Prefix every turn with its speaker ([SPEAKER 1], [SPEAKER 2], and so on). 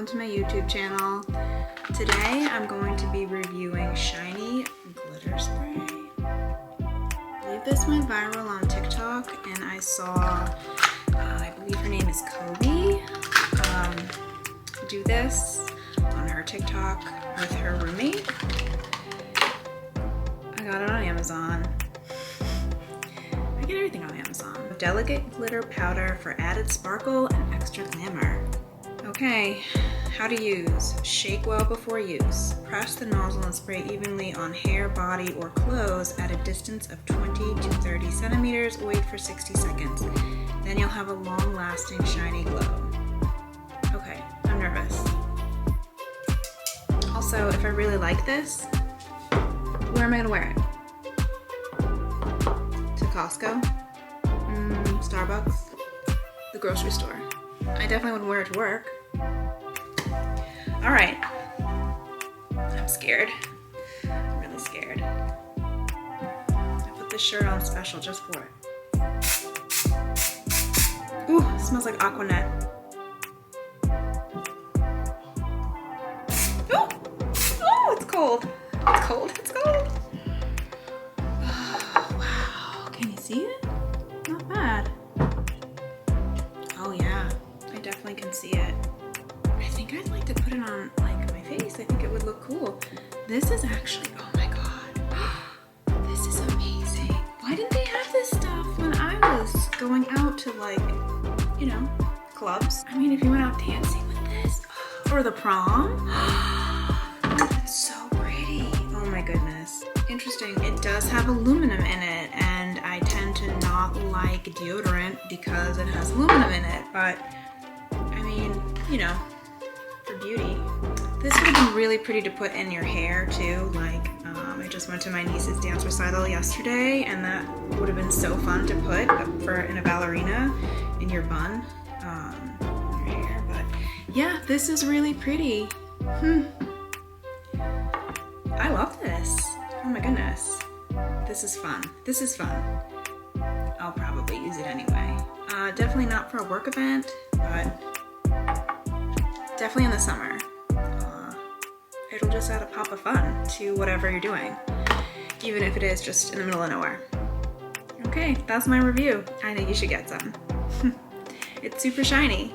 [SPEAKER 1] welcome to my YouTube channel. Today I'm going to be reviewing Shiny Glitter Spray. I believe this went viral on TikTok and I saw, I believe her name is Kobe, do this on her TikTok with her roommate. I got it on Amazon. I get everything on Amazon. Delicate glitter powder for added sparkle and extra glamour. Okay, how to use. Shake well before use. Press the nozzle and spray evenly on hair, body, or clothes at a distance of 20 to 30 centimeters. Wait for 60 seconds. Then you'll have a long-lasting shiny glow. Okay, I'm nervous. Also, if I really like this, where am I gonna wear it? To Costco? Starbucks? The grocery store? I definitely wouldn't wear it to work. Alright. I'm scared. I'm really scared. I put this shirt on special just for it. Ooh, it smells like Aquanet. Oh! Oh, it's cold. It's cold. It's cold. Oh, wow. Can you see it? Not bad. Oh yeah, I definitely can see it. I think I'd like to put it on like my face. I think it would look cool. This is actually, oh my god. This is amazing. Why didn't they have this stuff when I was going out to like, you know, clubs? I mean, if you went out dancing with this, or the prom, it's so pretty. Oh my goodness. Interesting, it does have aluminum in it, and I tend to not like deodorant because it has aluminum in it, but I mean, you know, for beauty. This would have been really pretty to put in your hair too, like I just went to my niece's dance recital yesterday, and that would have been so fun to put in a ballerina in your bun, in your hair, but yeah, this is really pretty. I love this. Oh my goodness. This is fun. This is fun. I'll probably use it anyway. Definitely not for a work event, but definitely in the summer. It'll just add a pop of fun to whatever you're doing, even if it is just in the middle of nowhere. Okay, that's my review. I think you should get some. It's super shiny.